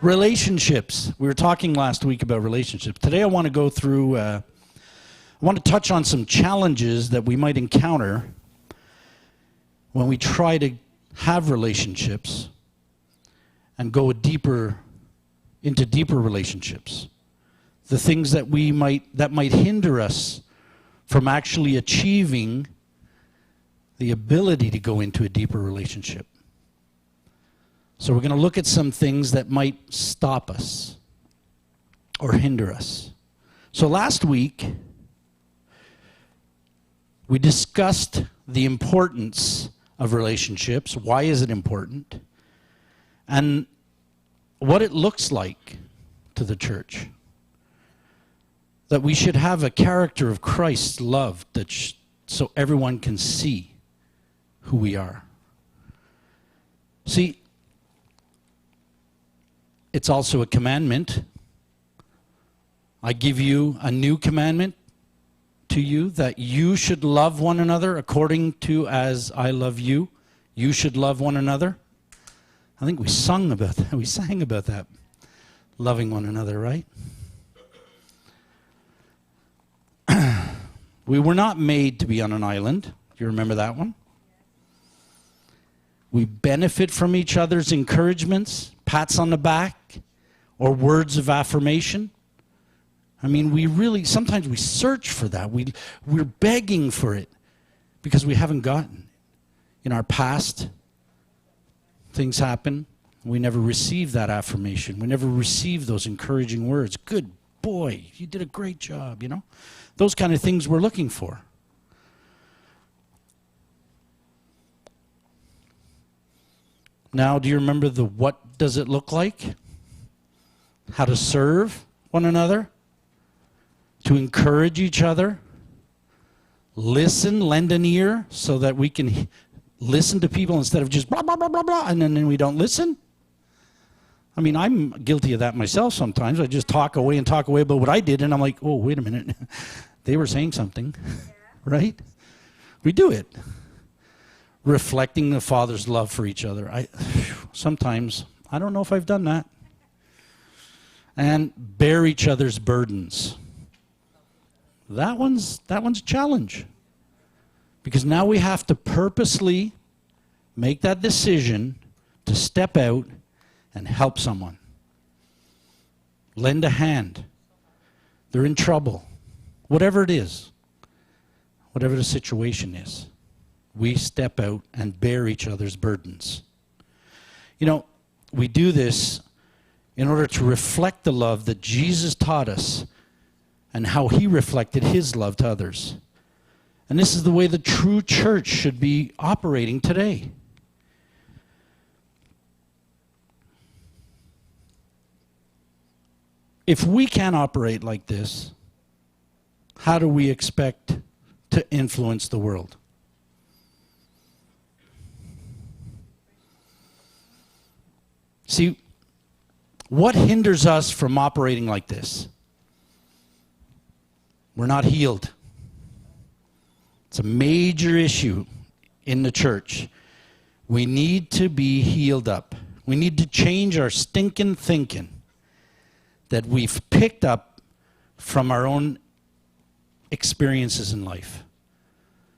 Relationships. We were talking last week about relationships. Today I want to go through, I want to touch on some challenges that we might encounter when we try to have relationships and go into deeper relationships. The things that might hinder us from actually achieving the ability to go into a deeper relationship. So we're going to look at some things that might stop us or hinder us. So last week, we discussed the importance of relationships. Why is it important? And what it looks like to the church. That we should have a character of Christ's love so everyone can see who we are. See, it's also a commandment. I give you a new commandment to you, that you should love one another according to as I love you. You should love one another. I think we sang about that. Loving one another, right? We were not made to be on an island. Do you remember that one? We benefit from each other's encouragements, pats on the back, or words of affirmation. I mean, sometimes we search for that. We're begging for it because we haven't gotten it. In our past, things happen. We never received that affirmation. We never received those encouraging words. Good boy, you did a great job, you know? Those kind of things we're looking for. Now, do you remember the what does it look like? How to serve one another, to encourage each other, listen, lend an ear so that we can listen to people instead of just blah, blah, blah, blah, blah, and then we don't listen. I mean, I'm guilty of that myself sometimes. I just talk away about what I did, and I'm like, oh, wait a minute. They were saying something, right? We do it. Reflecting the Father's love for each other. Sometimes, I don't know if I've done that. And bear each other's burdens. That one's a challenge. Because now we have to purposely make that decision to step out and help someone. Lend a hand. They're in trouble. Whatever it is. Whatever the situation is. We step out and bear each other's burdens. You know, we do this in order to reflect the love that Jesus taught us and how he reflected his love to others. And this is the way the true church should be operating today. If we can't operate like this, how do we expect to influence the world? See, what hinders us from operating like this? We're not healed. It's a major issue in the church. We need to be healed up. We need to change our stinking thinking that we've picked up from our own experiences in life.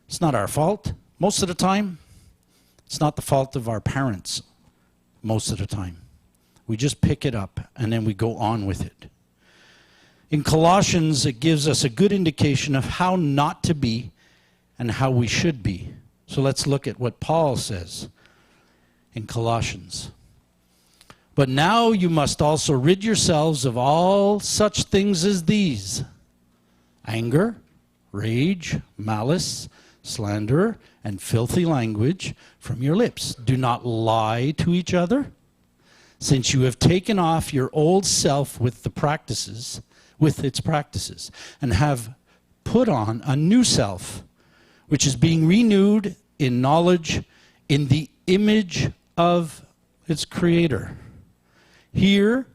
It's not our fault most of the time. It's not the fault of our parents most of the time. We just pick it up and then we go on with it. In Colossians, it gives us a good indication of how not to be and how we should be. So let's look at what Paul says in Colossians. But now you must also rid yourselves of all such things as these: anger, rage, malice, slander, and filthy language from your lips. Do not lie to each other, since you have taken off your old self with its practices, and have put on a new self, which is being renewed in knowledge in the image of its creator. Here,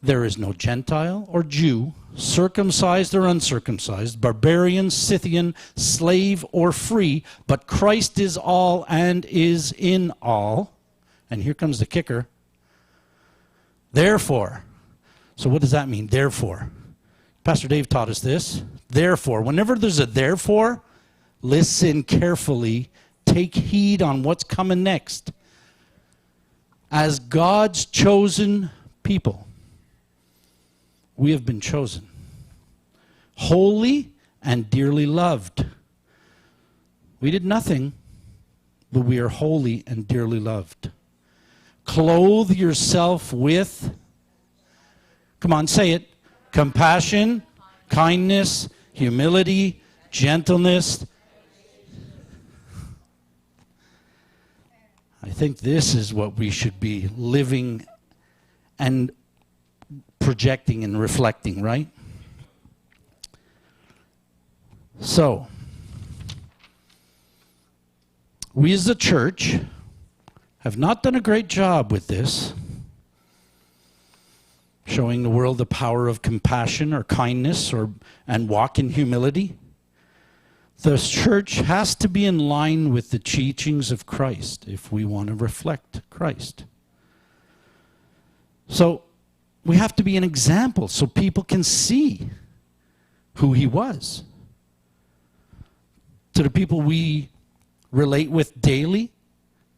there is no Gentile or Jew, circumcised or uncircumcised, barbarian, Scythian, slave or free, but Christ is all and is in all. And here comes the kicker. Therefore. So what does that mean, therefore? Pastor Dave taught us this. Therefore, whenever there's a therefore, listen carefully. Take heed on what's coming next. As God's chosen people, we have been chosen. Holy and dearly loved. We did nothing, but we are holy and dearly loved. Clothe yourself with, come on, say it, compassion, kindness, humility, gentleness. I think this is what we should be living and projecting and reflecting, right? So, we as a church have not done a great job with this, showing the world the power of compassion or kindness and walk in humility. The church has to be in line with the teachings of Christ if we want to reflect Christ. So we have to be an example so people can see who he was. To the people we relate with daily,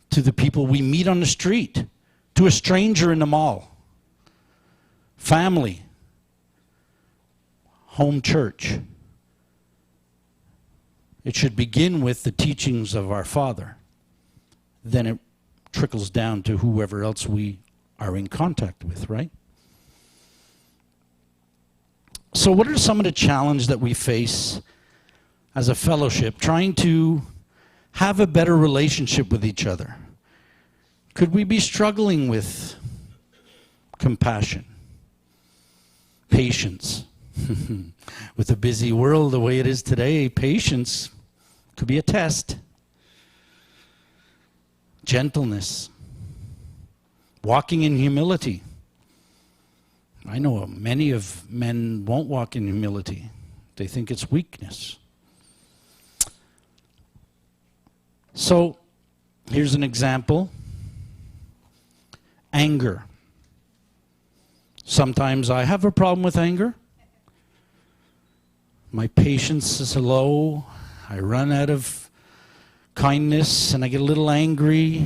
to the people we meet on the street, to a stranger in the mall, family, home church. It should begin with the teachings of our Father. Then it trickles down to whoever else we are in contact with, right? So what are some of the challenges that we face as a fellowship trying to have a better relationship with each other? Could we be struggling with compassion, patience? With a busy world the way it is today, patience could be a test. Gentleness, walking in humility. I know many of men won't walk in humility. They think it's weakness. So, here's an example. Anger. Sometimes I have a problem with anger. My patience is low. I run out of kindness and I get a little angry,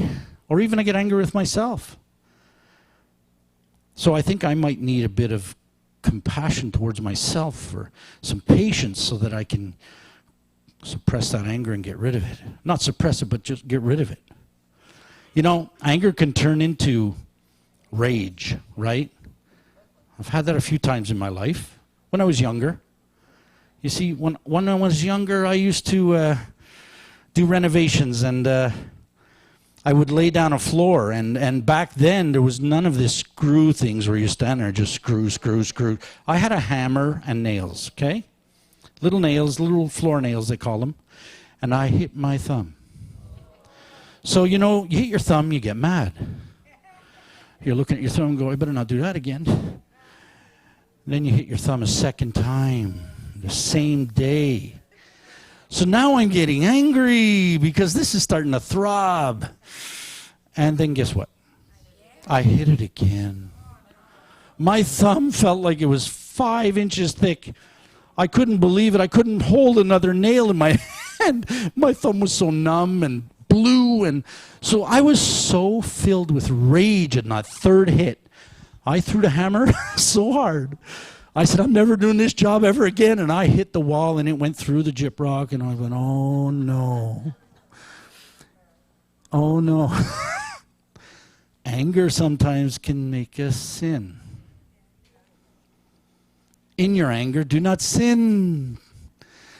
or even I get angry with myself. So I think I might need a bit of compassion towards myself, or some patience, so that I can suppress that anger and get rid of it. Not suppress it, but just get rid of it. You know, anger can turn into rage, right? I've had that a few times in my life. When I was younger. You see, when I was younger, I used to do renovations, and I would lay down a floor, and back then there was none of this screw things where you stand there, just screw. I had a hammer and nails, okay? Little nails, little floor nails they call them, and I hit my thumb. So, you know, you hit your thumb, you get mad. You're looking at your thumb and go, I better not do that again. Then you hit your thumb a second time, the same day. So now I'm getting angry because this is starting to throb. And then guess what? I hit it again. My thumb felt like it was 5 inches thick. I couldn't believe it. I couldn't hold another nail in my hand. My thumb was so numb and blue. And so I was so filled with rage at that third hit. I threw the hammer so hard. I said, I'm never doing this job ever again. And I hit the wall, and it went through the gyprock. And I went, oh, no. Oh, no. Anger sometimes can make us sin. In your anger, do not sin.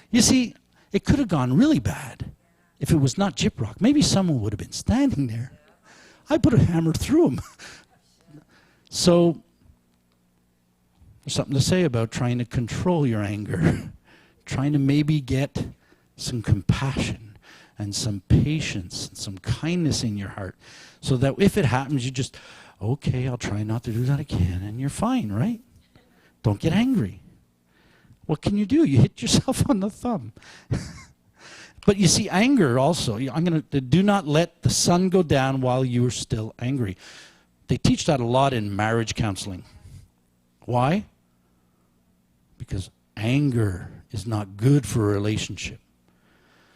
You see, it could have gone really bad if it was not gyprock. Maybe someone would have been standing there. I put a hammer through him. So, there's something to say about trying to control your anger. Trying to maybe get some compassion and some patience and some kindness in your heart. So that if it happens, you just, okay, I'll try not to do that again. And you're fine, right? Don't get angry. What can you do? You hit yourself on the thumb. But you see, anger also, I'm going to do not let the sun go down while you are still angry. They teach that a lot in marriage counseling. Why? Because anger is not good for a relationship.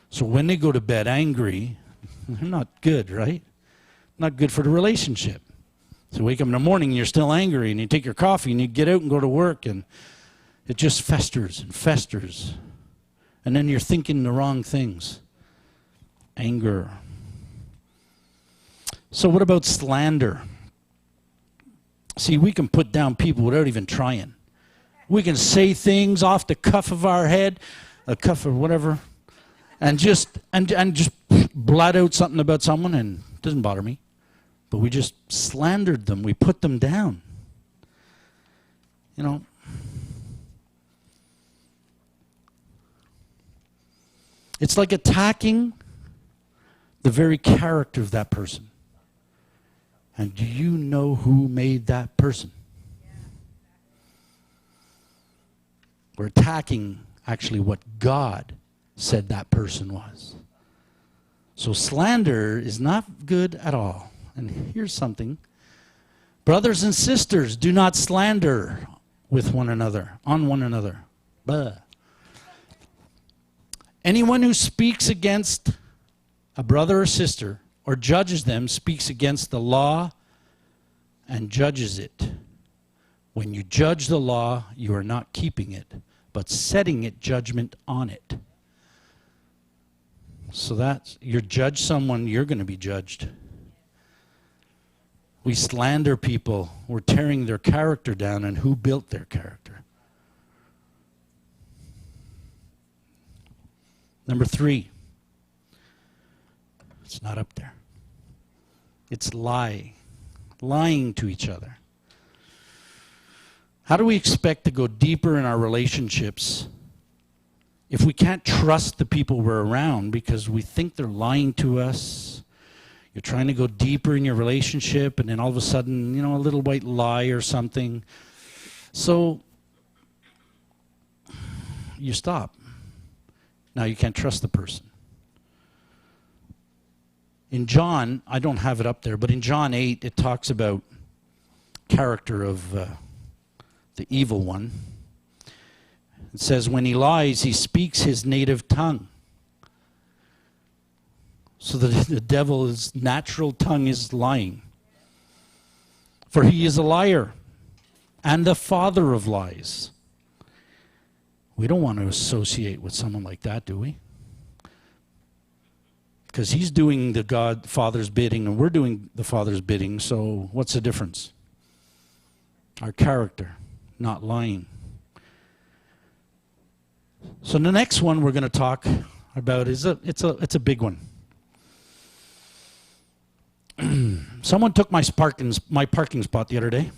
So when they go to bed angry, they're not good, right? Not good for the relationship. So you wake up in the morning and you're still angry, and you take your coffee and you get out and go to work, and it just festers and festers. And then you're thinking the wrong things. Anger. So what about slander? See, we can put down people without even trying. We can say things off the cuff of our head, a cuff or whatever, and just blot out something about someone, and it doesn't bother me. But we just slandered them. We put them down. You know, it's like attacking the very character of that person. And do you know who made that person? We're attacking actually what God said that person was. So slander is not good at all. And here's something. Brothers and sisters, do not slander with one another, on one another. Blah. Anyone who speaks against a brother or sister or judges them speaks against the law and judges it. When you judge the law, you are not keeping it, but setting it judgment on it. So that's, you judge someone, you're going to be judged. We slander people. We're tearing their character down, and who built their character? Number 3. It's not up there. It's lying to each other. How do we expect to go deeper in our relationships if we can't trust the people we're around because we think they're lying to us? You're trying to go deeper in your relationship, and then all of a sudden, a little white lie or something. So you stop. Now you can't trust the person. In John, I don't have it up there, but in John 8, it talks about character of the evil one. It says, when he lies, he speaks his native tongue. So the devil's natural tongue is lying. For he is a liar and the father of lies. We don't want to associate with someone like that, do we? Because he's doing the Father's bidding and we're doing the Father's bidding, so what's the difference? Our character, not lying. So the next one we're going to talk about is it's a big one. Someone took my parking spot the other day,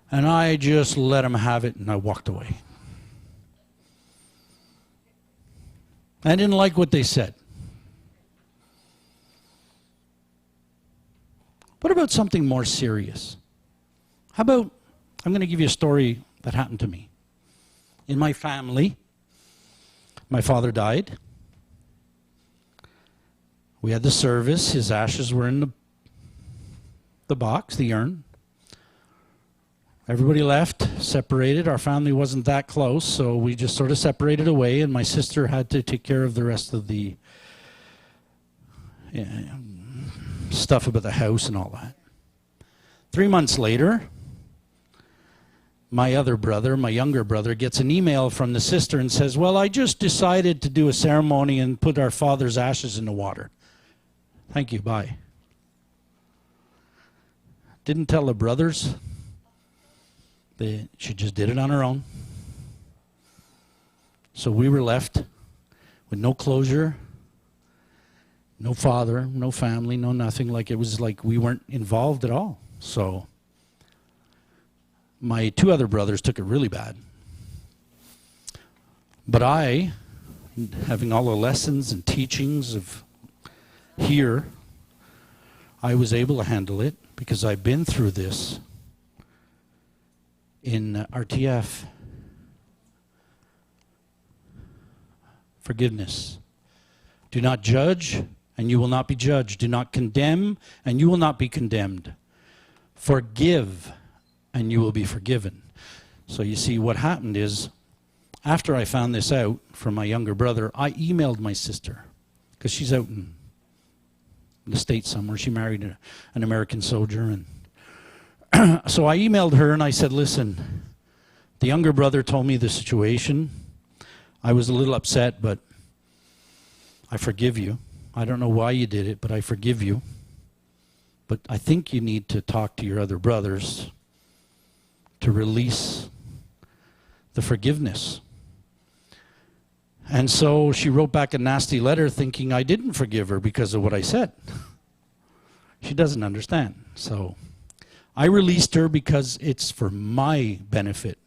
and I just let him have it, and I walked away. I didn't like what they said. What about something more serious? How about, I'm going to give you a story that happened to me. In my family, my father died. We had the service. His ashes were in the box, the urn. Everybody left, separated. Our family wasn't that close, so we just sort of separated away, and my sister had to take care of the rest of the stuff about the house and all that. 3 months later, my other brother, my younger brother, gets an email from the sister and says, well, I just decided to do a ceremony and put our father's ashes in the water. Thank you, bye. Didn't tell the brothers. She just did it on her own. So we were left with no closure, no father, no family, no nothing. Like it was like we weren't involved at all. So my 2 other brothers took it really bad. But I, having all the lessons and teachings of here, I was able to handle it because I've been through this in RTF. Forgiveness. Do not judge and you will not be judged. Do not condemn, and you will not be condemned. Forgive, and you will be forgiven. So you see, what happened is, after I found this out from my younger brother, I emailed my sister, because she's out in the States somewhere. She married an American soldier. And so I emailed her and I said, listen, the younger brother told me the situation. I was a little upset, but I forgive you. I don't know why you did it, but I forgive you. But I think you need to talk to your other brothers to release the forgiveness. And so she wrote back a nasty letter thinking I didn't forgive her because of what I said. She doesn't understand. So I released her because it's for my benefit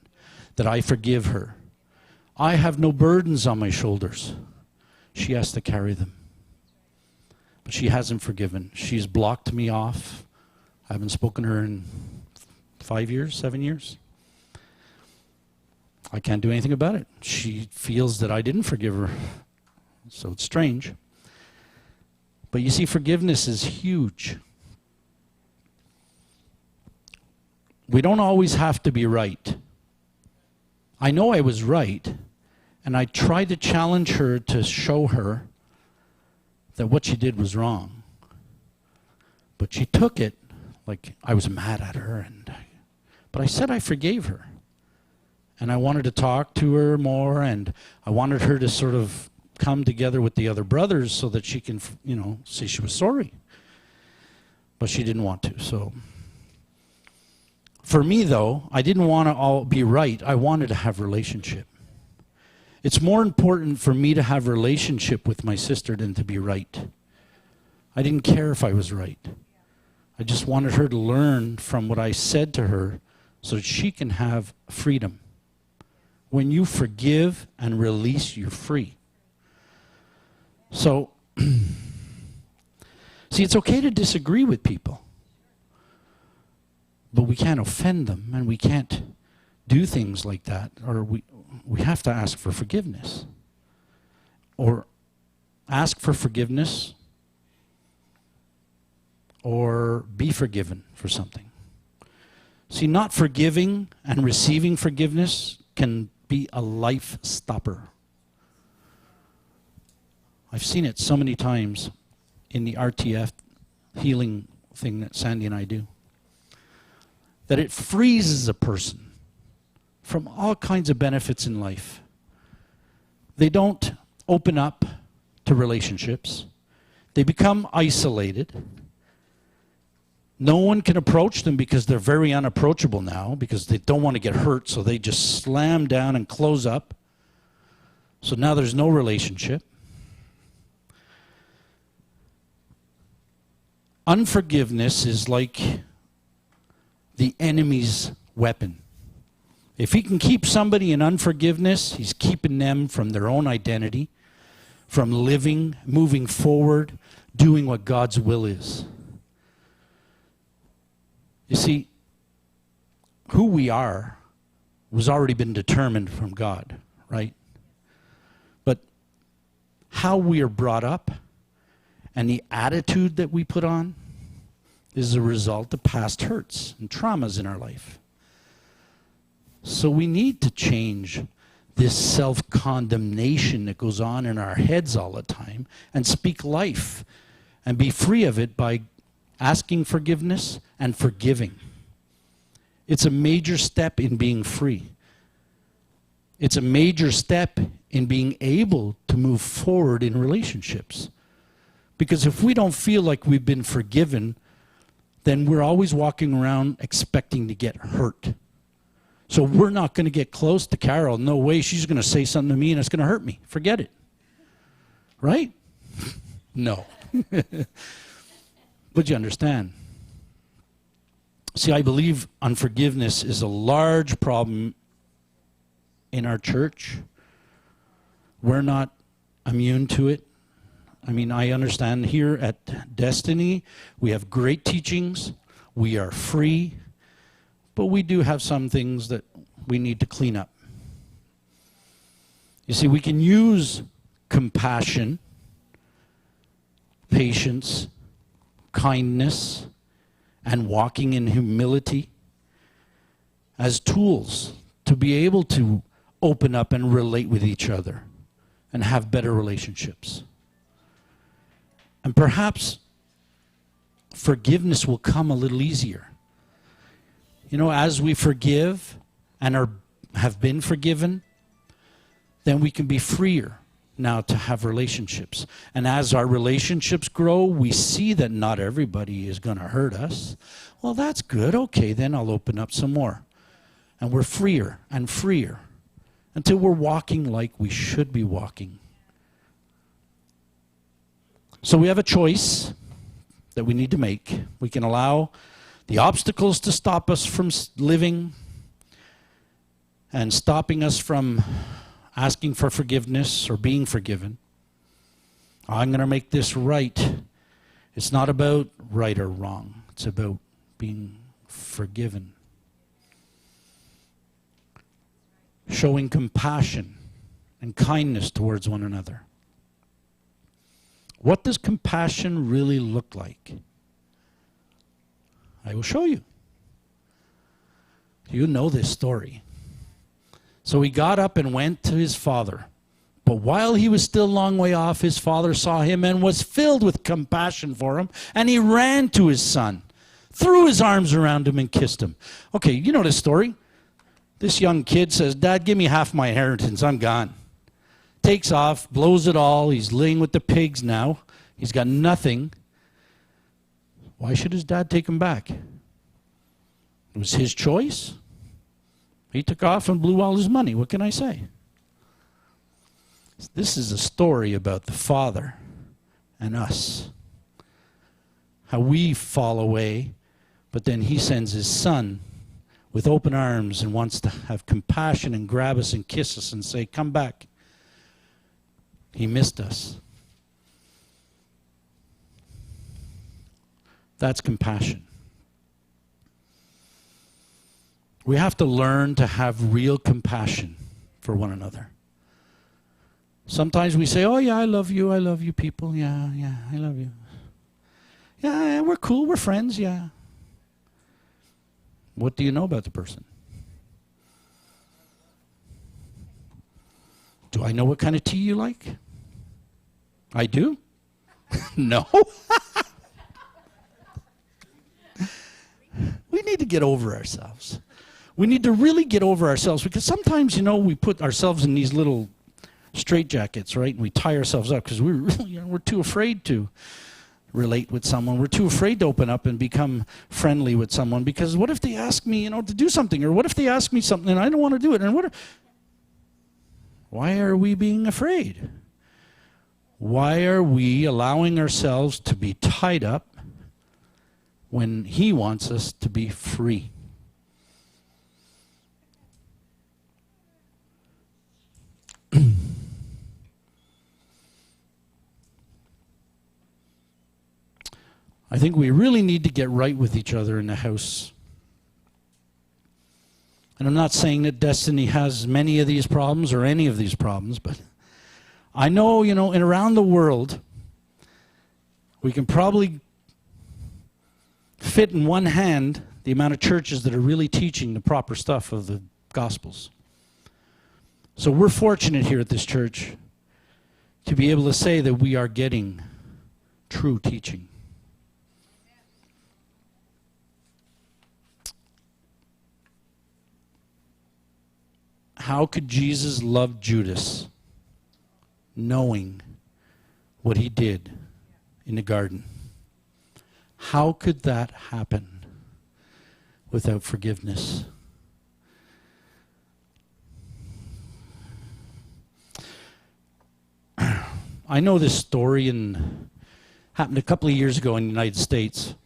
that I forgive her. I have no burdens on my shoulders. She has to carry them. But she hasn't forgiven. She's blocked me off. I haven't spoken to her in 5 years, 7 years. I can't do anything about it. She feels that I didn't forgive her. So it's strange. But you see, forgiveness is huge. We don't always have to be right. I know I was right, and I tried to challenge her to show her that what she did was wrong. But she took it like I was mad at her. But I said I forgave her. And I wanted to talk to her more, and I wanted her to sort of come together with the other brothers so that she can, say she was sorry. But she didn't want to, so. For me, though, I didn't want to all be right. I wanted to have relationship. It's more important for me to have relationship with my sister than to be right. I didn't care if I was right. I just wanted her to learn from what I said to her so that she can have freedom. When you forgive and release, you're free. So, see, it's okay to disagree with people. But we can't offend them, and we can't do things like that, or we have to ask for forgiveness. Or ask for forgiveness, or be forgiven for something. See, not forgiving and receiving forgiveness can be a life stopper. I've seen it so many times in the RTF healing thing that Sandy and I do, that it freezes a person from all kinds of benefits in life. They don't open up to relationships. They become isolated. No one can approach them because they're very unapproachable now, because they don't want to get hurt, so they just slam down and close up. So now there's no relationship. Unforgiveness is like the enemy's weapon. If he can keep somebody in unforgiveness, he's keeping them from their own identity, from living, moving forward, doing what God's will is. You see, who we are was already been determined from God, right? But how we are brought up and the attitude that we put on is a result of past hurts and traumas in our life. So we need to change this self-condemnation that goes on in our heads all the time and speak life and be free of it by asking forgiveness and forgiving. It's a major step in being free. It's a major step in being able to move forward in relationships. Because if we don't feel like we've been forgiven, then we're always walking around expecting to get hurt. So we're not going to get close to Carol. No way, she's going to say something to me and it's going to hurt me. Forget it. Right? No. But you understand. See, I believe unforgiveness is a large problem in our church. We're not immune to it. I mean, I understand here at Destiny, we have great teachings. We are free. But we do have some things that we need to clean up. You see, we can use compassion patience, kindness, and walking in humility as tools to be able to open up and relate with each other and have better relationships. And perhaps forgiveness will come a little easier. You know, as we forgive and have been forgiven, then we can be freer now to have relationships. And as our relationships grow, we see that not everybody is going to hurt us. Well, that's good. Okay, then I'll open up some more. And we're freer and freer until we're walking like we should be walking. So we have a choice that we need to make. We can allow the obstacles to stop us from living and stopping us from asking for forgiveness or being forgiven. I'm going to make this right. It's not about right or wrong. It's about being forgiven. Showing compassion and kindness towards one another. What does compassion really look like? I will show you. You know this story. So he got up and went to his father. But while he was still a long way off, his father saw him and was filled with compassion for him. And he ran to his son, threw his arms around him and kissed him. Okay, you know this story. This young kid says, "Dad, give me half my inheritance. I'm gone." Takes off, blows it all. He's laying with the pigs now. He's got nothing. Why should his dad take him back? It was his choice. He took off and blew all his money. What can I say? This is a story about the Father and us. How we fall away, but then he sends his Son with open arms and wants to have compassion and grab us and kiss us and say, "Come back." He missed us. That's compassion. We have to learn to have real compassion for one another. Sometimes we say, "Oh yeah, I love you people. Yeah, I love you. Yeah, we're cool, we're friends, yeah." What do you know about the person? Do I know what kind of tea you like? I do? No? We need to get over ourselves. We need to really get over ourselves, because sometimes, you know, we put ourselves in these little straitjackets, right? And we tie ourselves up because we're too afraid to relate with someone. We're too afraid to open up and become friendly with someone, because what if they ask me, to do something? Or what if they ask me something and I don't want to do it? And why are we being afraid? Why are we allowing ourselves to be tied up when he wants us to be free? I think we really need to get right with each other in the house. And I'm not saying that Destiny has many of these problems or any of these problems, but I know, and around the world, we can probably fit in one hand the amount of churches that are really teaching the proper stuff of the Gospels. So we're fortunate here at this church to be able to say that we are getting true teaching. How could Jesus love Judas knowing what he did in the garden? How could that happen without forgiveness? I know this story happened a couple of years ago in the United States,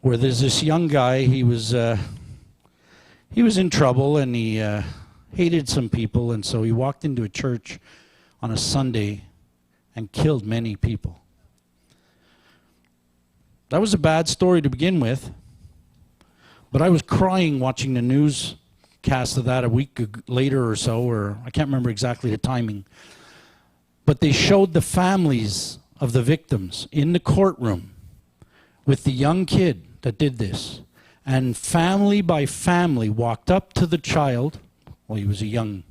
where there's this young guy. He was in trouble, and he hated some people, and so he walked into a church on a Sunday and killed many people. That was a bad story to begin with, but I was crying watching the newscast of that a week later or so, or I can't remember exactly the timing. But they showed the families of the victims in the courtroom with the young kid that did this. And family by family walked up to the child. Well, he was a young,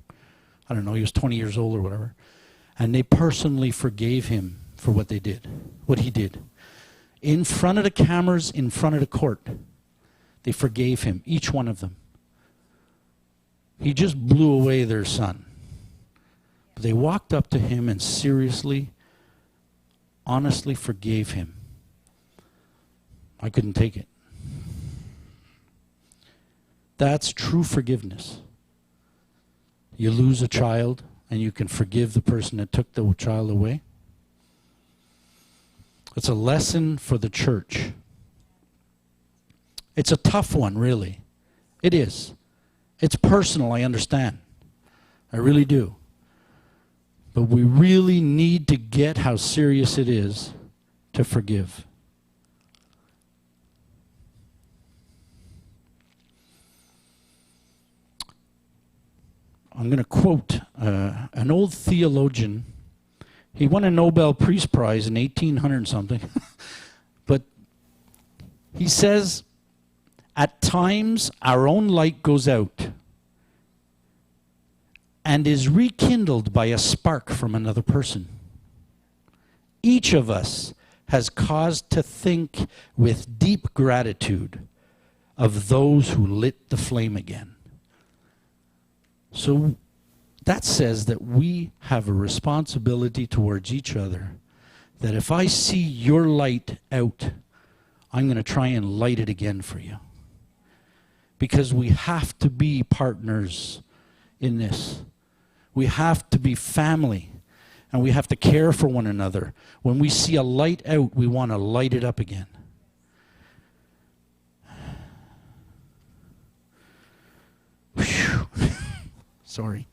I don't know, he was 20 years old or whatever. And they personally forgave him for what they did, what he did. In front of the cameras, in front of the court. They forgave him, each one of them. He just blew away their son. But they walked up to him and seriously, honestly forgave him. I couldn't take it. That's true forgiveness. You lose a child and you can forgive the person that took the child away. It's a lesson for the church. It's a tough one, really. It is. It's personal, I understand. I really do. But we really need to get how serious it is to forgive. I'm going to quote an old theologian. He won a Nobel Peace Prize in 1800 something. But he says, at times our own light goes out and is rekindled by a spark from another person. Each of us has cause to think with deep gratitude of those who lit the flame again. So that says that we have a responsibility towards each other, that if I see your light out, I'm going to try and light it again for you. Because we have to be partners in this. We have to be family, and we have to care for one another. When we see a light out, we want to light it up again. Whew. Sorry.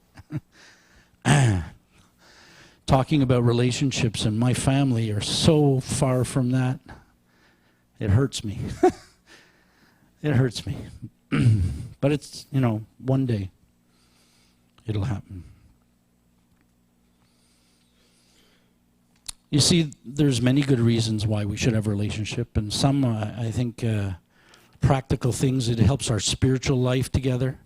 Talking about relationships and my family are so far from that. It hurts me. It hurts me. But it's, one day it'll happen. You see, there's many good reasons why we should have a relationship, and some, I think, practical things. It helps our spiritual life together,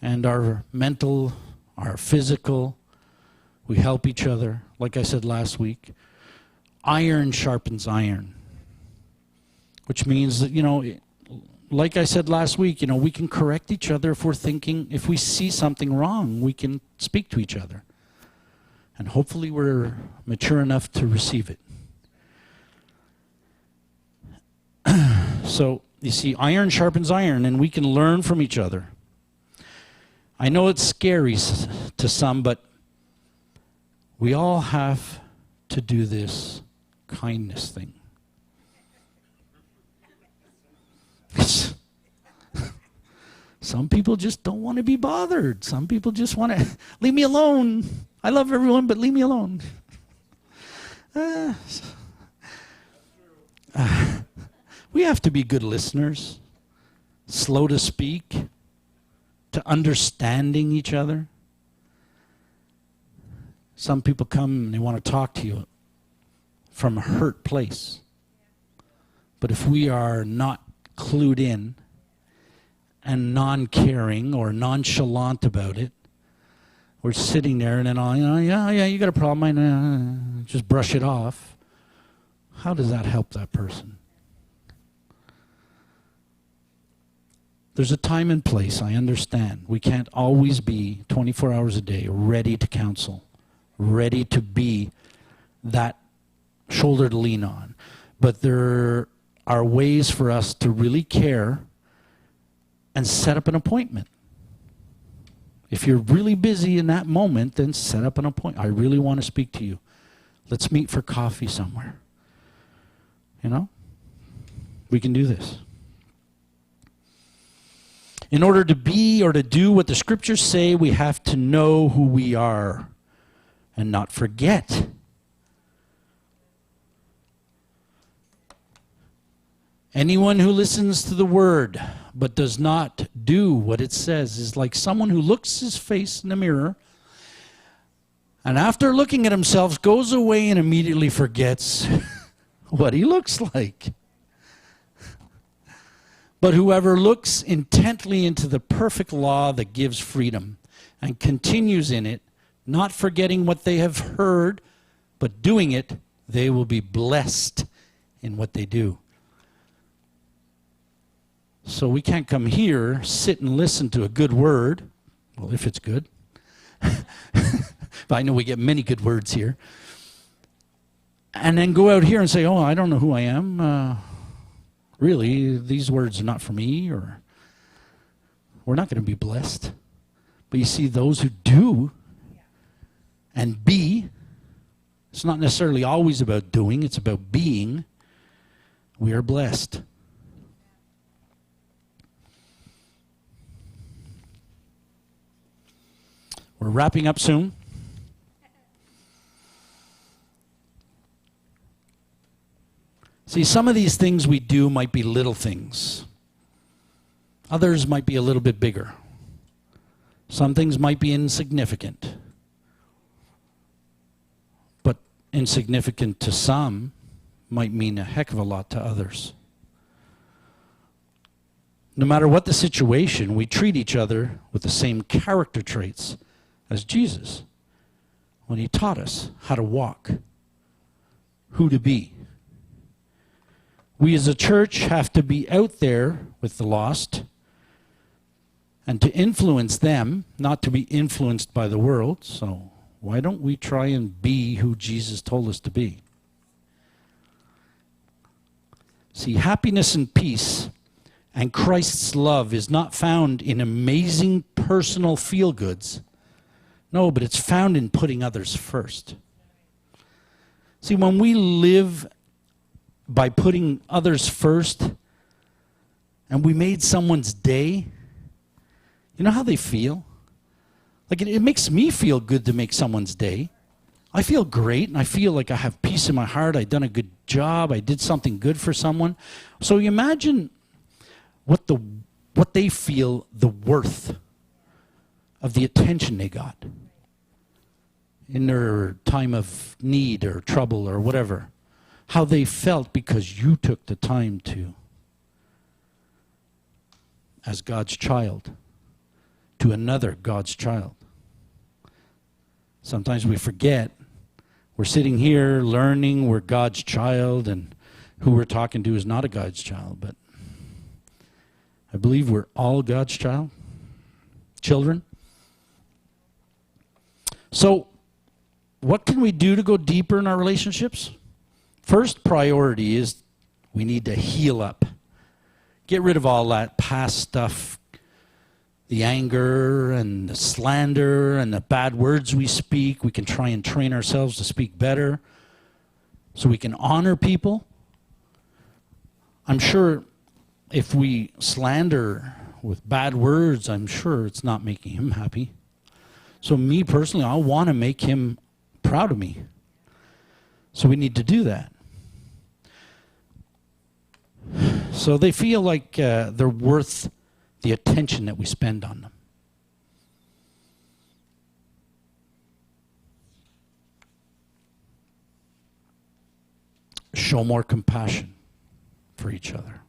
and our mental, our physical. We help each other. Like I said last week, iron sharpens iron, which means that, like I said last week, we can correct each other if we see something wrong, we can speak to each other. And hopefully we're mature enough to receive it. So, you see, iron sharpens iron, and we can learn from each other. I know it's scary to some, but we all have to do this kindness thing. Some people just don't want to be bothered. Some people just want to leave me alone. I love everyone, but leave me alone. We have to be good listeners, slow to speak, to understanding each other. Some people come and they want to talk to you from a hurt place. But if we are not clued in and non-caring or nonchalant about it, we're sitting there and then, yeah, you got a problem, I just brush it off. How does that help that person? There's a time and place, I understand. We can't always be 24 hours a day ready to counsel, ready to be that shoulder to lean on. But there are ways for us to really care and set up an appointment. If you're really busy in that moment, then set up an appointment. I really want to speak to you. Let's meet for coffee somewhere. We can do this. In order to be or to do what the scriptures say, we have to know who we are and not forget. Anyone who listens to the word but does not do what it says is like someone who looks his face in the mirror And after looking at himself, goes away and immediately forgets what he looks like. But whoever looks intently into the perfect law that gives freedom and continues in it, not forgetting what they have heard, but doing it, they will be blessed in what they do. So we can't come here, sit and listen to a good word. Well, if it's good. But I know we get many good words here. And then go out here and say, oh, I don't know who I am. Really, these words are not for me, or we're not going to be blessed. But you see, those who do and be, it's not necessarily always about doing, it's about being, we are blessed. We're wrapping up soon. See, some of these things we do might be little things. Others might be a little bit bigger. Some things might be insignificant. But insignificant to some might mean a heck of a lot to others. No matter what the situation, we treat each other with the same character traits as Jesus when he taught us how to walk, who to be. We as a church have to be out there with the lost and to influence them, not to be influenced by the world. So why don't we try and be who Jesus told us to be? See, happiness and peace and Christ's love is not found in amazing personal feel-goods. No, but it's found in putting others first. See, when we live by putting others first, and we made someone's day, you know how they feel? Like it makes me feel good to make someone's day. I feel great, and I feel like I have peace in my heart. I've done a good job. I did something good for someone. So you imagine what they feel the worth of the attention they got in their time of need or trouble or whatever. How they felt because you took the time to, as God's child, to another God's child. Sometimes we forget we're sitting here learning we're God's child, and who we're talking to is not a God's child, but I believe we're all God's children. So what can we do to go deeper in our relationships? First priority is we need to heal up. Get rid of all that past stuff, the anger and the slander and the bad words we speak. We can try and train ourselves to speak better so we can honor people. I'm sure if we slander with bad words, I'm sure it's not making him happy. So me personally, I want to make him proud of me. So we need to do that. So they feel like they're worth the attention that we spend on them. Show more compassion for each other.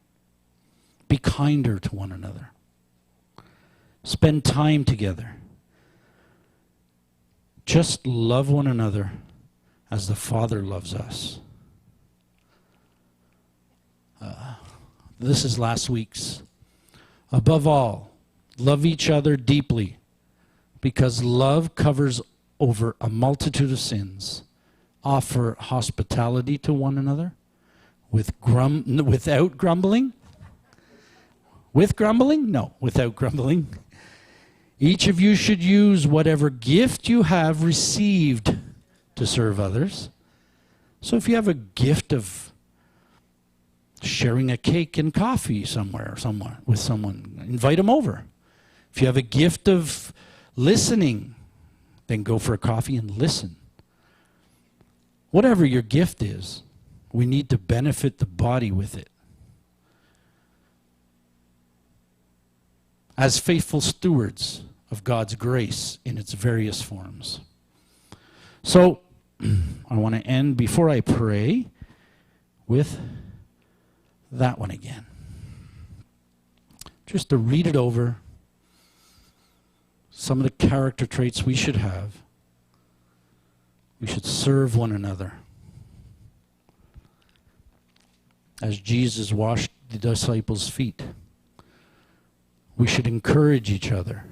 Be kinder to one another. Spend time together. Just love one another as the Father loves us. This is last week's. Above all, love each other deeply, because love covers over a multitude of sins. Offer hospitality to one another without grumbling. With grumbling? No, without grumbling. Each of you should use whatever gift you have received to serve others. So if you have a gift of sharing a cake and coffee somewhere with someone, invite them over. If you have a gift of listening, then go for a coffee and listen. Whatever your gift is, we need to benefit the body with it. As faithful stewards of God's grace in its various forms. So, I want to end, before I pray, with that one again. Just to read it over, some of the character traits we should have. We should serve one another. As Jesus washed the disciples' feet, we should encourage each other.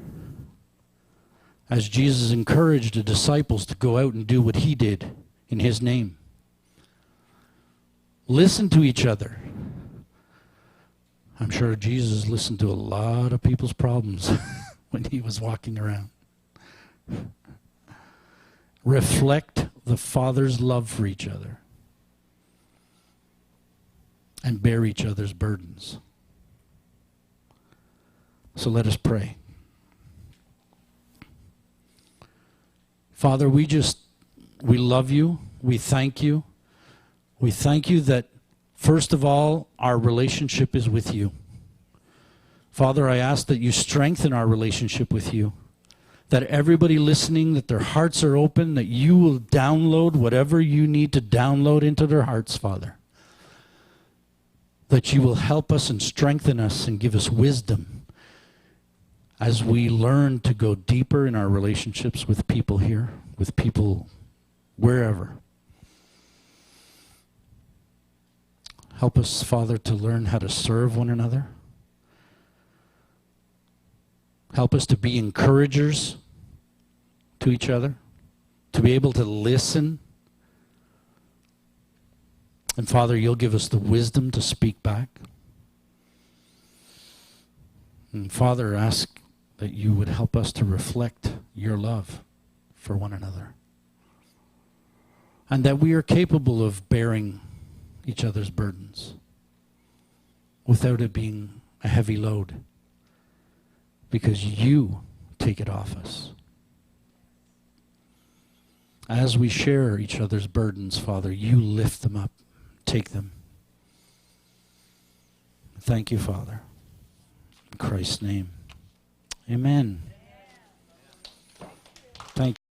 As Jesus encouraged the disciples to go out and do what he did in his name. Listen to each other. I'm sure Jesus listened to a lot of people's problems when he was walking around. Reflect the Father's love for each other. And bear each other's burdens. So let us pray. Father, we love you. We thank you. We thank you that, first of all, our relationship is with you. Father, I ask that you strengthen our relationship with you. That everybody listening, that their hearts are open, that you will download whatever you need to download into their hearts, Father. That you will help us and strengthen us and give us wisdom as we learn to go deeper in our relationships with people here, with people wherever. Help us, Father, to learn how to serve one another. Help us to be encouragers to each other, to be able to listen. And Father, you'll give us the wisdom to speak back. And Father, ask that you would help us to reflect your love for one another. And that we are capable of bearing each other's burdens without it being a heavy load. Because you take it off us. As we share each other's burdens, Father, you lift them up, take them. Thank you, Father. In Christ's name. Amen. Thank you.